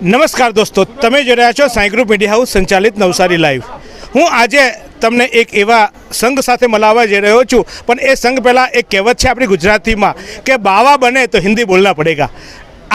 નમસ્કાર દોસ્તો, તમે જોઈ રહ્યા છો સાંઈ ગ્રુપ મીડિયા હાઉસ સંચાલિત નવસારી લાઈવ। હું આજે તમને એક એવા સંઘ સાથે મળવા જઈ રહ્યો છું, પણ એ સંઘ પહેલાં એક કહેવત છે આપણી ગુજરાતીમાં કે બાવા બને તો હિન્દી બોલના પડેગા।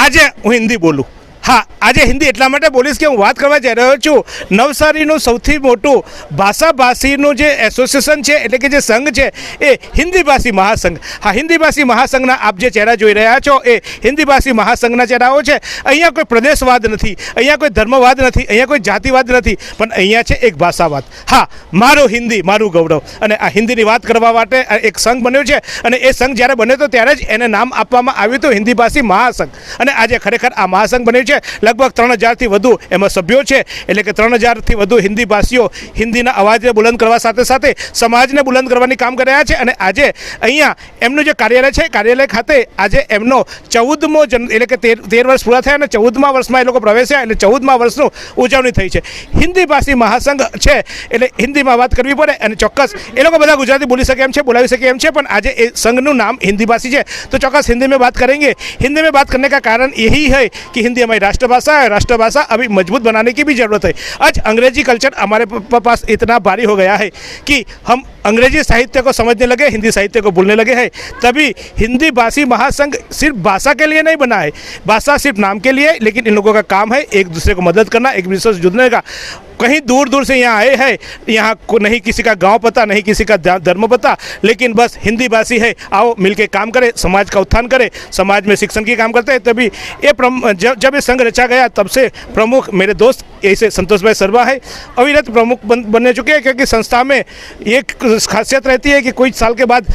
આજે હું હિન્દી બોલું। हाँ, आज हिंदी એટલા માટે બોલીશ કે હું વાત કરવા જઈ રહ્યો છું નવસારીનું સૌથી મોટું ભાષાભાષીનું જે એસોસિએશન છે, એટલે કે જે સંઘ છે એ હિન્દી ભાષી મહાસંઘ। હા, હિન્દી ભાષી મહાસંઘના આપ જે ચહેરા જોઈ રહ્યા છો એ હિન્દી ભાષી મહાસંઘના ચહેરાઓ છે। અહીંયા કોઈ પ્રદેશવાદ નથી, અહીંયા કોઈ ધર્મવાદ નથી, અહીંયા કોઈ જાતિવાદ નથી, પણ અહીંયા છે એક ભાષાવાદ। હા, મારું હિન્દી મારું ગૌરવ। અને આ હિન્દીની વાત કરવા માટે એક સંઘ બન્યો છે, અને એ સંઘ જ્યારે બન્યો તો ત્યારે જ એને નામ આપવામાં આવ્યું હતું હિન્દી ભાષી મહાસંઘ। અને આજે ખરેખર આ મહાસંઘ બન્યું છે। लगभग 3000 વધુ એમાં સભ્યો છે, એટલે કે 3000 વધુ હિન્દી ભાષીઓ હિન્દીના અવાજને બુલંદ કરવા સાથે સાથે સમાજને બુલંદ કરવાની કામ કરી રહ્યા છે। અને આજે અહીંયા એમનું જે કાર્યાલય છે, કાર્યાલય ખાતે આજે એમનો 14મો એટલે કે 13 વર્ષ પૂરા થયા અને 14મા વર્ષમાં એ લોકો પ્રવેશ્યા, એટલે 14મા વર્ષનું ઉજવણી થઈ છે। હિન્દી ભાષી મહાસંઘ છે એટલે હિન્દીમાં વાત કરવી પડે, અને ચોક્કસ એ લોકો બધા ગુજરાતી બોલી શકે એમ છે, બોલાવી શકે એમ છે, પણ આજે એ સંઘનું નામ હિન્દી ભાષી છે तो ચોક્કસ हिंदी में बात करेंगे। हिंदी में बात करने का कारण यही है कि हिंदी हमारी राष्ट्रभाषा है, राष्ट्रभाषा अभी मजबूत बनाने की भी ज़रूरत है। आज अंग्रेजी कल्चर हमारे पास इतना भारी हो गया है कि हम अंग्रेजी साहित्य को समझने लगे, हिंदी साहित्य को बोलने लगे हैं। तभी हिंदी भाषी महासंघ सिर्फ भाषा के लिए नहीं बना है, भाषा सिर्फ नाम के लिए, लेकिन इन लोगों का काम है एक दूसरे को मदद करना, एक दूसरे से जुड़ने का। कहीं दूर दूर से यहाँ आए हैं, यहाँ को नहीं किसी का गांव पता, नहीं किसी का धर्म पता, लेकिन बस हिंदी भाषी है, आओ मिलके काम करें, समाज का उत्थान करें, समाज में शिक्षण की काम करते हैं। तभी ये जब ये संघ रचा गया तब से प्रमुख मेरे दोस्त ऐसे संतोष भाई शर्मा है, अविरत प्रमुख बनने चुके हैं। क्योंकि संस्था में एक खासियत रहती है कि कुछ साल के बाद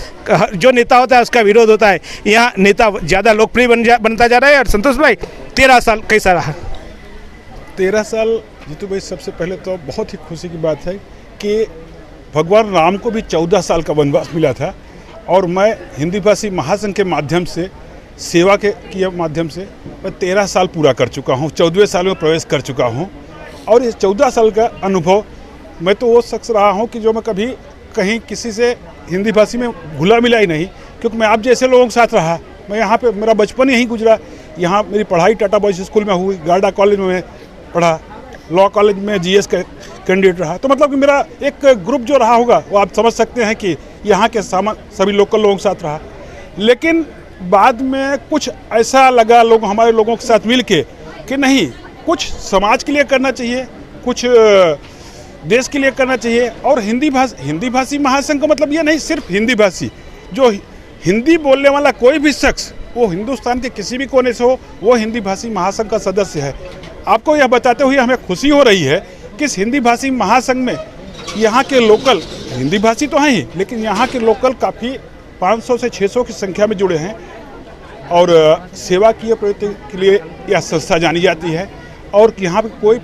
जो नेता होता है उसका विरोध होता है। यहाँ नेता ज़्यादा लोकप्रिय बनता जा रहा है। और संतोष भाई 13 साल कैसा रहा? 13 साल जीतू भाई, सबसे पहले तो बहुत ही खुशी की बात है कि भगवान राम को भी 14 साल का वनवास मिला था, और मैं हिंदी भाषी महासंघ के माध्यम से सेवा के माध्यम से मैं 13 साल पूरा कर चुका हूँ, 14वें साल में प्रवेश कर चुका हूँ। और ये 14 साल का अनुभव, मैं तो वो शख्स रहा हूँ कि जो मैं कभी कहीं किसी से हिंदी भाषी में घुला मिला ही नहीं, क्योंकि मैं आप जैसे लोगों के साथ रहा। मैं यहाँ पे मेरा बचपन यहीं गुजरा, यहाँ मेरी पढ़ाई टाटा बॉयज़ स्कूल में हुई, गार्डा कॉलेज में पढ़ा, लॉ कॉलेज में जीएस का कैंडिडेट रहा। तो मतलब कि मेरा एक ग्रुप जो रहा होगा वो आप समझ सकते हैं कि यहाँ के सभी लोकल लोगों के साथ रहा। लेकिन बाद में कुछ ऐसा लगा हमारे लोगों के साथ मिल के कि नहीं, कुछ समाज के लिए करना चाहिए, कुछ देश के लिए करना चाहिए। और हिंदी भाषी महासंघ का मतलब ये नहीं सिर्फ हिंदी भाषी, जो हिंदी बोलने वाला कोई भी शख्स वो हिंदुस्तान के किसी भी कोने से हो, वो हिंदी भाषी महासंघ का सदस्य है। आपको यह बताते हुए हमें खुशी हो रही है कि इस हिंदी भाषी महासंघ में यहाँ के लोकल हिंदी भाषी तो हैं ही, लेकिन यहाँ के लोकल काफ़ी 500 से 600 की संख्या में जुड़े हैं। और सेवा की प्रवृत्ति के लिए यह संस्था जानी जाती है। और यहाँ पे कोई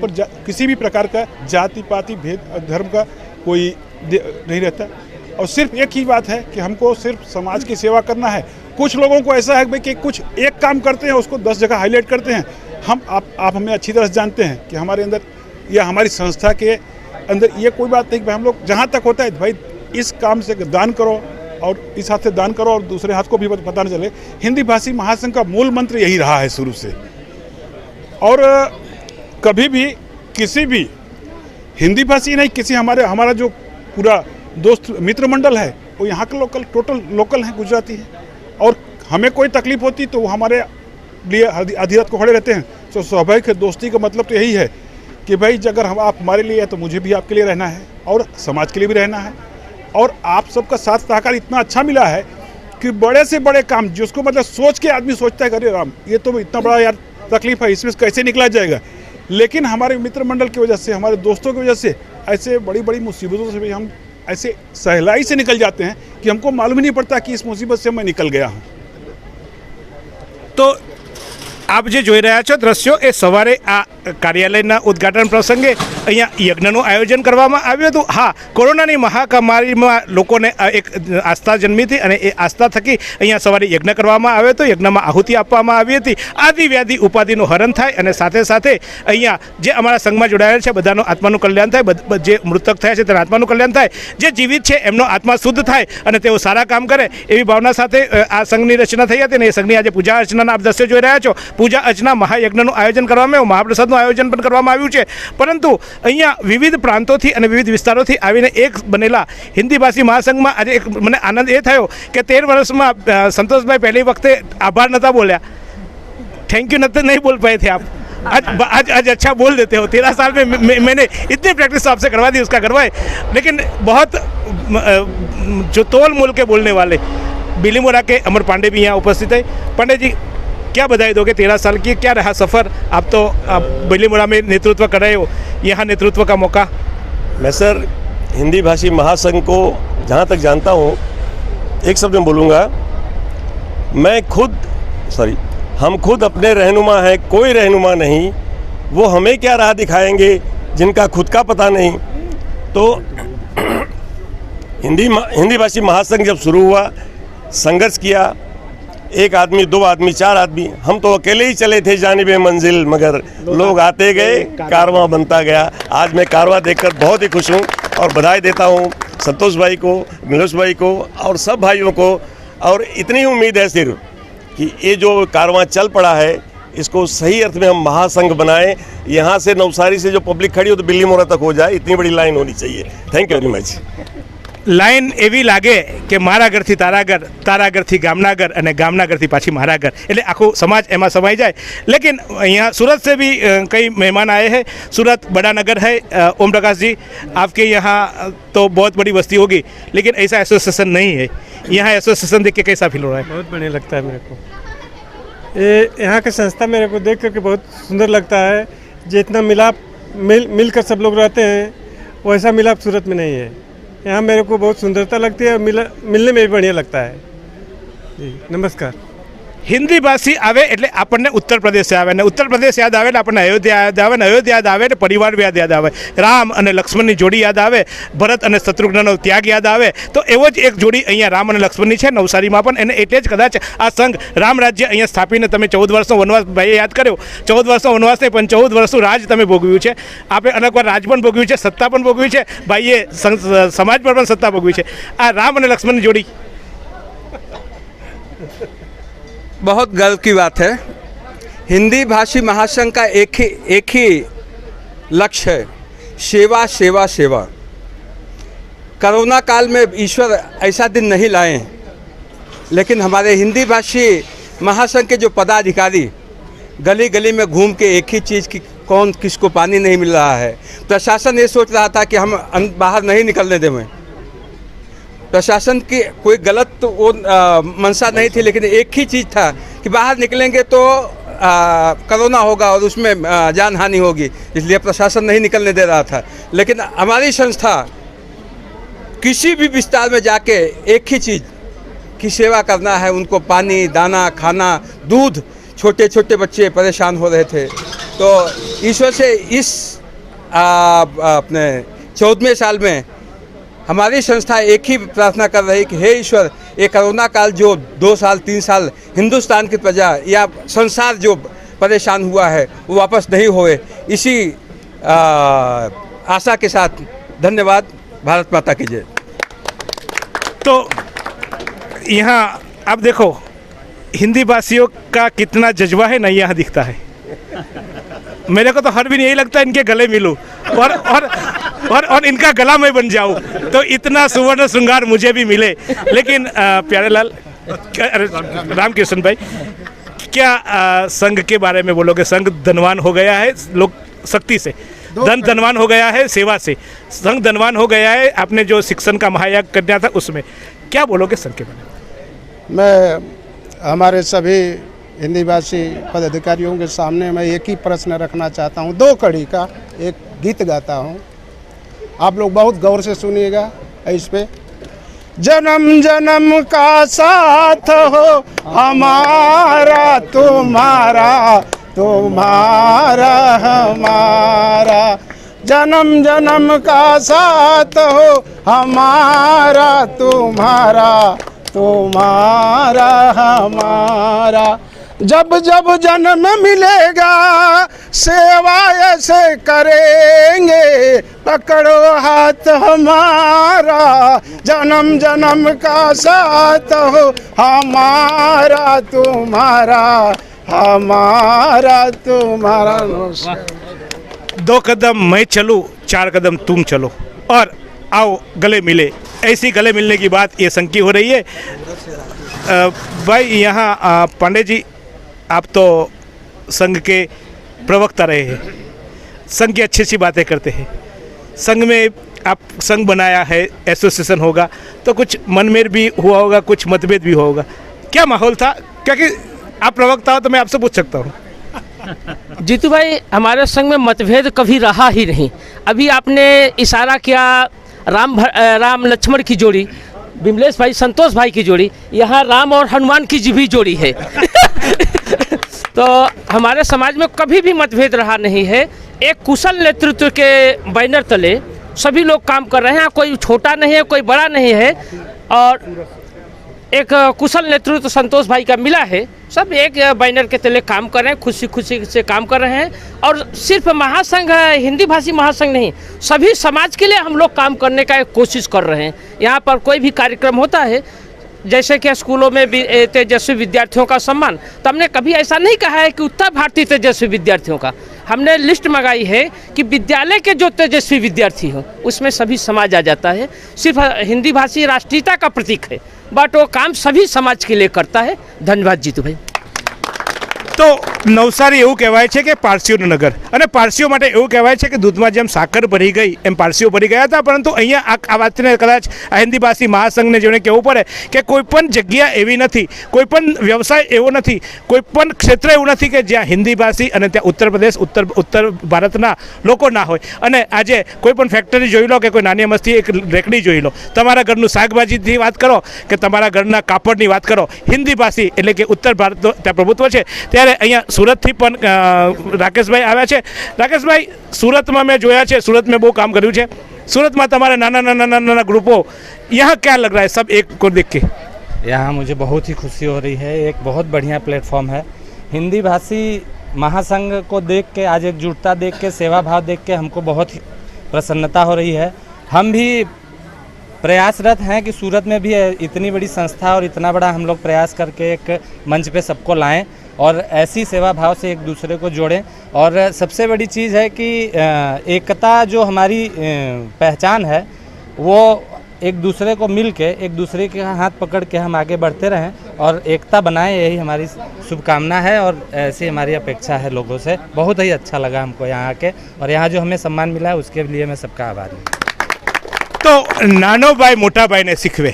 किसी भी प्रकार का जाति पाति भेद धर्म का कोई नहीं रहता, और सिर्फ एक ही बात है कि हमको सिर्फ समाज की सेवा करना है। कुछ लोगों को ऐसा है भाई कि कुछ एक काम करते हैं उसको 10 जगह हाईलाइट करते हैं। आप हमें अच्छी तरह से जानते हैं कि हमारे अंदर या हमारी संस्था के अंदर ये कोई बात नहीं कि हम लोग जहाँ तक होता है भाई इस काम से दान करो और इस हाथ से दान करो और दूसरे हाथ को भी पता न चले। हिंदी भाषी महासंघ का मूल मंत्र यही रहा है शुरू से। और कभी भी किसी भी हिंदी भाषी नहीं, किसी हमारा जो पूरा दोस्त मित्र मंडल है वो यहाँ के टोटल लोकल हैं, गुजराती हैं। और हमें कोई तकलीफ होती तो वो हमारे लिए आधी रात को खड़े रहते हैं। तो स्वाभाविक दोस्ती का मतलब तो यही है कि भाई अगर आप हमारे लिए है तो मुझे भी आपके लिए रहना है और समाज के लिए भी रहना है। और आप सबका साथ सहकार इतना अच्छा मिला है कि बड़े से बड़े काम जिसको मतलब सोच के आदमी सोचता है अरे राम ये तो इतना बड़ा यार तकलीफ है, इसमें कैसे निकला जाएगा। लेकिन हमारे मित्र मंडल की वजह से, हमारे दोस्तों की वजह से ऐसे बड़ी बड़ी मुसीबतों से भी हम ऐसे सहलाई से निकल जाते हैं कि हमको मालूम ही नहीं पड़ता कि इस मुसीबत से मैं निकल गया हूँ। तो आप जो જોઈ રહ્યા છો દ્રશ્યો એ સવારે આ કાર્યાલયના ઉદ્ઘાટન પ્રસંગે અહીંયા યજ્ઞનું આયોજન કરવામાં આવ્યું હતું। હા, કોરોનાની મહામારીમાં લોકોને એક આસ્થા જન્મી હતી અને એ આસ્થા થકી અહીંયા સવારે યજ્ઞ કરવામાં આવ્યો હતો। યજ્ઞમાં આહુતિ આપવામાં આવી હતી। આદિ વ્યાધિ ઉપાધિનું હરણ થાય અને સાથે સાથે અહીંયા જે અમારા સંઘમાં જોડાયેલા છે બધાનું આત્માનું કલ્યાણ થાય, જે મૃતક થયા છે તેના આત્માનું કલ્યાણ થાય, જે જીવિત છે એમનો આત્મા શુદ્ધ થાય અને તેઓ સારા કામ કરે એવી ભાવના સાથે આ સંઘની રચના થઈ હતી। અને એ સંઘની આજે પૂજા અર્ચનાના આપ દ્રશ્યો જોઈ રહ્યા છો। પૂજા અર્ચના મહાયજ્ઞનું આયોજન કરવામાં આવ્યું, મહાપ્રસાદનું આયોજન પણ કરવામાં આવ્યું છે. પરંતુ અહીંયા વિવિધ પ્રાંતોથી અને વિવિધ વિસ્તારોથી આવીને એક બનેલા હિન્દી ભાષી મહાસંઘમાં આજે એક મને આનંદ એ થયો કે 13 વર્ષમાં સંતોષભાઈ પહેલી વખતે આભાર નહોતા બોલ્યા, थैंक यू नहीं बोल पाए थे आप. आज अच्छा बोल देते हो. 13 साल में मैंने इतनी प्रैक्टिस आपसे करवा दी, उसका करवाए. लेकिन बहुत जो तोल मोल के बोलने वाले बिलीमोरा के अमर पांडे भी यहाँ उपस्थित है. पांडे जी, क्या बधाई दोगे 13 साल की, क्या रहा सफ़र? आप तो बिलीमोरा में नेतृत्व कर रहे हो, यहाँ नेतृत्व का मौका. मैं सर हिंदी भाषी महासंघ को जहाँ तक जानता हूँ, एक शब्द में बोलूँगा, हम खुद अपने रहनुमा हैं, कोई रहनुमा नहीं. वो हमें क्या राह दिखाएंगे जिनका खुद का पता नहीं. तो हिंदी भाषी महासंघ जब शुरू हुआ, संघर्ष किया, 1 आदमी 2 आदमी 4 आदमी, हम तो अकेले ही चले थे जानिबे मंजिल, मगर लोग आते गए, कारवां बनता गया. आज मैं कारवां देखकर बहुत ही खुश हूँ और बधाई देता हूँ संतोष भाई को, नीलेश भाई को और सब भाइयों को. और इतनी उम्मीद है सिर्फ कि ये जो कारवां चल पड़ा है, इसको सही अर्थ में हम महासंघ बनाएं. यहाँ से नवसारी से जो पब्लिक खड़ी हो तो बिल्लीमोरा तक हो जाए, इतनी बड़ी लाइन होनी चाहिए. Thank you very much. Line એવી લાગે કે મારા ઘરથી તારા ઘર, તારા ઘરથી ગામના ઘર અને ગામના ઘરથી પાછી મારા ઘર, એટલે આખું સમાજ એમાં સમાઈ જાય. लेकिन यहाँ सूरत से भी कई मेहमान आए हैं. सूरत बड़ा नगर है. ओम प्रकाश जी, आपके यहाँ तो बहुत बड़ी बस्ती होगी, लेकिन ऐसा एसोसिएशन नहीं है. यहाँ एसोसिएशन देख के कैसा फील हो रहा है? बहुत बढ़िया लगता है मेरे को. ये यहाँ की संस्था मेरे को देख करके बहुत सुंदर लगता है. जितना मिलकर सब लोग रहते हैं, वैसा मिलाप सूरत में नहीं है. यहाँ मेरे को बहुत सुंदरता लगती है, मिलने में भी बढ़िया लगता है. जी नमस्कार. હિન્દી ભાષી આવે એટલે આપણને ઉત્તર પ્રદેશ આવે, ને ઉત્તર પ્રદેશ યાદ આવે એટલે આપણને અયોધ્યા યાદ આવે, ને અયોધ્યા યાદ આવે એટલે પરિવાર યાદ આવે, રામ અને લક્ષ્મણની જોડી યાદ આવે, ભરત અને શત્રુઘ્નનો ત્યાગ યાદ આવે. તો એવો જ એક જોડી અહીંયા રામ અને લક્ષ્મણની છે નવસારીમાં પણ. એને એટલે જ કદાચ આ સંઘ રામ રાજ્ય અહીંયા સ્થાપીને તમે 14 વર્ષનો વનવાસ ભાઈએ યાદ કર્યો, 14 વર્ષનો વનવાસ નહીં પણ 14 વર્ષનું રાજ તમે ભોગવ્યું છે. આપણે અનેકવાર રાજ પણ ભોગવ્યું છે, સત્તા પણ ભોગવી છે, ભાઈએ સમાજ પર પણ સત્તા ભોગવી છે. આ રામ અને લક્ષ્મણની જોડી बहुत गर्व की बात है. हिंदी भाषी महासंघ का एक ही लक्ष्य है, सेवा सेवा सेवा. कोरोना काल में ईश्वर ऐसा दिन नहीं लाए, लेकिन हमारे हिंदी भाषी महासंघ के जो पदाधिकारी गली गली में घूम के एक ही चीज़ की, कौन किसको पानी नहीं मिल रहा है. प्रशासन ये सोच रहा था कि हम बाहर नहीं निकलने दें. प्रशासन की कोई गलत तो वो मंशा नहीं थी, लेकिन एक ही चीज़ था कि बाहर निकलेंगे तो कोरोना होगा और उसमें जान हानि होगी, इसलिए प्रशासन नहीं निकलने दे रहा था. लेकिन हमारी संस्था किसी भी विस्तार में जाके एक ही चीज़ की सेवा करना है. उनको पानी, दाना, खाना, दूध. छोटे छोटे बच्चे परेशान हो रहे थे, तो ईश्वर से इस अपने 14वें साल में हमारी संस्था एक ही प्रार्थना कर रही कि हे ईश्वर, ये कोरोना काल जो 2 साल 3 साल हिंदुस्तान की प्रजा या संसार जो परेशान हुआ है, वो वापस नहीं होए. इसी आशा के साथ धन्यवाद. भारत माता की जय. तो यहाँ आप देखो हिंदी भाषियों का कितना जज्बा है ना, यहाँ दिखता है. मेरे को तो हर दिन यही लगता है इनके गले मिलूं और इनका गला मैं बन जाऊं, तो इतना सुवर्ण श्रृंगार मुझे भी मिले. लेकिन प्यारेलाल, रामकृष्ण भाई, क्या संघ के बारे में बोलोगे? संघ धनवान हो गया है, लोग शक्ति से, धनवान हो गया है सेवा से, संघ धनवान हो गया है. आपने जो शिक्षण का महायाग करना था उसमें, क्या बोलोगे संघ के बारे में? मैं हमारे सभी हिंदी भाषी पदाधिकारियों के सामने मैं एक ही प्रश्न रखना चाहता हूँ. 2 कड़ी का एक गीत गाता हूँ, आप लोग बहुत गौर से सुनिएगा. इस पे जन्म जन्म का साथ हो हमारा तुम्हारा, तुम्हारा हमारा. जन्म जन्म का साथ हो हमारा तुम्हारा, तुम्हारा हमारा. जब जब जन्म मिलेगा सेवा ऐसे करेंगे, पकड़ो हाथ हमारा. जन्म जन्म का साथ हो हमारा तुम्हारा, हमारा तुम्हारा दो कदम मैं चलूं, 4 कदम तुम चलो और आओ गले मिले, ऐसी गले मिलने की बात ये संघ की हो रही है। भाई यहाँ पांडे जी, आप तो संघ के प्रवक्ता रहे हैं, संघ की अच्छी अच्छी बातें करते हैं। संघ में आप संघ बनाया है, एसोसिएशन होगा तो कुछ मनमेल भी हुआ होगा, कुछ मतभेद भी होगा, क्या माहौल था? क्योंकि आप प्रवक्ता हो तो मैं आपसे पूछ सकता हूँ। जीतू भाई, हमारे संघ में मतभेद कभी रहा ही नहीं। अभी आपने इशारा किया राम लक्ष्मण की जोड़ी, विमलेश भाई संतोष भाई की जोड़ी, यहाँ राम और हनुमान की भी जोड़ी है। तो हमारे समाज में कभी भी मतभेद रहा नहीं है। एक कुशल नेतृत्व के बैनर तले सभी लोग काम कर रहे हैं, कोई छोटा नहीं है, कोई बड़ा नहीं है, और एक कुशल नेतृत्व संतोष भाई का मिला है। सब एक बैनर के तले काम कर रहे हैं, खुशी खुशी से काम कर रहे हैं। और सिर्फ महासंघ, हिंदी भाषी महासंघ नहीं, सभी समाज के लिए हम लोग काम करने का एक कोशिश कर रहे हैं। यहाँ पर कोई भी कार्यक्रम होता है, जैसे कि स्कूलों में भी तेजस्वी विद्यार्थियों का सम्मान, तो हमने कभी ऐसा नहीं कहा है कि उत्तर भारतीय तेजस्वी विद्यार्थियों का, हमने लिस्ट मंगाई है कि विद्यालय के जो तेजस्वी विद्यार्थी हो उसमें सभी समाज आ जाता है। सिर्फ हिंदी भाषी राष्ट्रीयता का प्रतीक है, बट वो काम सभी समाज के लिए करता है। धन्यवाद जीतू भाई। તો નવસારી એવું કહેવાય છે કે પારસીઓનું નગર, અને પારસીઓ માટે એવું કહેવાય છે કે દૂધમાં જેમ સાકર ભરી ગઈ એમ પારસીઓ ભરી ગયા હતા. પરંતુ અહીંયા આ વાતને કદાચ આ હિન્દી ભાષી મહાસંઘને જોઈને કહેવું પડે કે કોઈપણ જગ્યા એવી નથી, કોઈપણ વ્યવસાય એવો નથી, કોઈપણ ક્ષેત્ર એવું નથી કે જ્યાં હિન્દી ભાષી અને ત્યાં ઉત્તર પ્રદેશ ઉત્તર ભારતના લોકો ના હોય. અને આજે કોઈપણ ફેક્ટરી જોઈ લો કે કોઈ નાની મસ્તી એક રેકડી જોઈ લો, તમારા ઘરનું શાકભાજીથી વાત કરો કે તમારા ઘરના કાપડની વાત કરો, હિન્દી ભાષી એટલે કે ઉત્તર ભારતનું ત્યાં પ્રભુત્વ છે. ત્યારે અહીંયા સુરતથી પણ રાકેશભાઈ આવ્યા છે. રાકેશભાઈ, સુરતમાં મેં જોયા છે, સુરત મેં બહુ કામ કર્યું છે, સુરતમાં તમારા નાના નાના નાના ग्रुपों, यहाँ क्या लग रहा है सब एक को देख के? यहाँ मुझे बहुत ही खुशी हो रही है, एक बहुत बढ़िया प्लेटफॉर्म है। हिंदी भाषी महासंघ को देख के, आज एकजुटता देख के, सेवा भाव देख के हमको बहुत ही प्रसन्नता हो रही है। हम भी प्रयासरत हैं कि सूरत में भी इतनी बड़ी संस्था और इतना बड़ा हम लोग प्रयास करके एक मंच पे सबको लाएं और ऐसी सेवा भाव से एक दूसरे को जोड़ें। और सबसे बड़ी चीज़ है कि एकता जो हमारी पहचान है, वो एक दूसरे को मिल के, एक दूसरे के हाथ पकड़ के हम आगे बढ़ते रहें और एकता बनाएं, यही हमारी शुभकामना है और ऐसी हमारी अपेक्षा है लोगों से। बहुत ही अच्छा लगा हमको यहाँ आके, और यहाँ जो हमें सम्मान मिला है उसके लिए मैं सबका आभारी हूँ। તો નાનો ભાઈ મોટા ભાઈને શીખવે,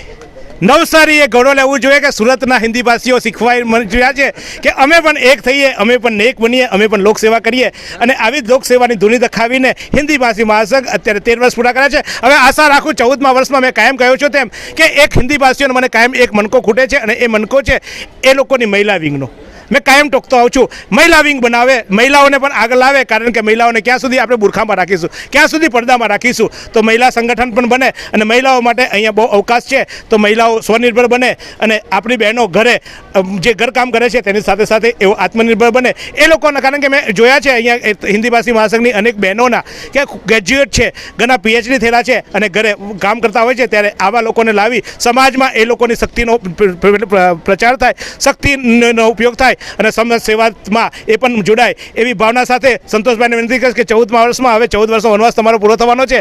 નવસારીએ ગૌરવ લેવું જોઈએ કે સુરતના હિન્દી ભાષીઓ શીખવાઈ જોયા છે કે અમે પણ એક થઈએ, અમે પણ નેક બનીએ, અમે પણ લોકસેવા કરીએ. અને આવી જ લોકસેવાની ધૂની દખાવીને હિન્દી ભાષી મહાસંઘ અત્યારે 13 વર્ષ પૂરા કર્યા છે. હવે આશા રાખું 14મા વર્ષમાં મેં કાયમ કહ્યું છું તેમ કે એક હિન્દી ભાષીઓને મને કાયમ એક મનકો ખૂટે છે, અને એ મનકો છે એ લોકોની મહિલા વિંગનો. મેં કાયમ ટોકતો આવું છું, મહિલા વિંગ બનાવે, મહિલાઓને પણ આગળ લાવે, કારણ કે મહિલાઓને ક્યાં સુધી આપણે બુરખામાં રાખીશું, ક્યાં સુધી પડદામાં રાખીશું, તો મહિલા સંગઠન પણ બને અને મહિલાઓ માટે અહીંયા બહુ અવકાશ છે. તો મહિલાઓ સ્વનિર્ભર બને અને આપણી બહેનો ઘરે જે ઘરકામ કરે છે તેની સાથે સાથે એવો આત્મનિર્ભર બને એ લોકોના. કારણ કે મેં જોયા છે અહીંયા હિન્દી ભાષી મહાસંઘની અનેક બહેનોના કે ગ્રેજ્યુએટ છે, ઘણા PhD થયેલા છે અને ઘરે કામ કરતા હોય છે, ત્યારે આવા લોકોને લાવી સમાજમાં એ લોકોની શક્તિનો પ્રચાર થાય, શક્તિનો ઉપયોગ થાય અને સમાજ સેવામાં એ પણ જોડાય, એવી ભાવના સાથે સંતોષભાઈને વિનંતી કરીશ કે 14મા વર્ષમાં, હવે 14 વર્ષનો વનવાસ તમારો પૂરો થવાનો છે.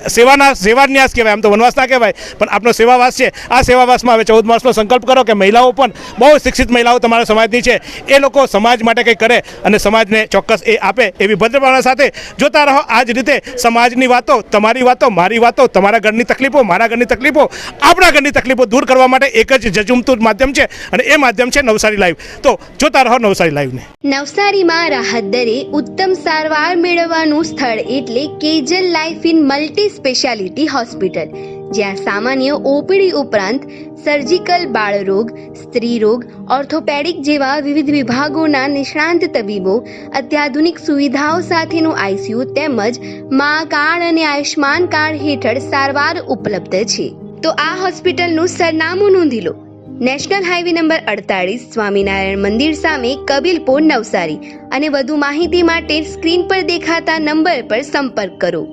સેવાન્યાસ કહેવાય, આમ તો વનવાસ ના કહેવાય, પણ આપણો સેવાવાસ છે. આ સેવાવાસમાં હવે 14મા વર્ષનો સંકલ્પ કરો કે મહિલાઓ પણ, બહુ શિક્ષિત મહિલાઓ તમારા સમાજની છે, એ લોકો સમાજ માટે કંઈ કરે અને સમાજને ચોક્કસ એ આપે, એવી ભદ્ર ભાવના સાથે જોતા રહો. આ જ રીતે સમાજની વાતો, તમારી વાતો, મારી વાતો, તમારા ઘરની તકલીફો, મારા ઘરની તકલીફો, આપણા ઘરની તકલીફો દૂર કરવા માટે એક જ ઝઝુમતું માધ્યમ છે, અને એ માધ્યમ છે નવસારી લાઈવ. તો જોતા રહો નવસારી લાઈવને. નવસારીમાં રાહત દરે ઉત્તમ સારવાર મેળવવાનું સ્થળ એટલે Kejal life in multi speciality hospital, જ્યાં સામાન્ય OPD ઉપરાંત સર્જિકલ, બાળરોગ, સ્ત્રી રોગ, ઓર્થોપેડિક જેવા વિવિધ વિભાગોના નિષ્ણાંત તબીબો, અત્યાધુનિક સુવિધાઓ સાથેનું ICU તેમજ મા કાર્ડ અને આયુષ્માન કાર્ડ હેઠળ સારવાર ઉપલબ્ધ છે. તો આ હોસ્પિટલનું સરનામું નોંધી લો. નેશનલ હાઈવે નંબર 48, સ્વામિનારાયણ મંદિર સામે, કબીલપુર, નવસારી. અને વધુ માહિતી માટે સ્ક્રીન પર દેખાતા નંબર પર સંપર્ક કરો.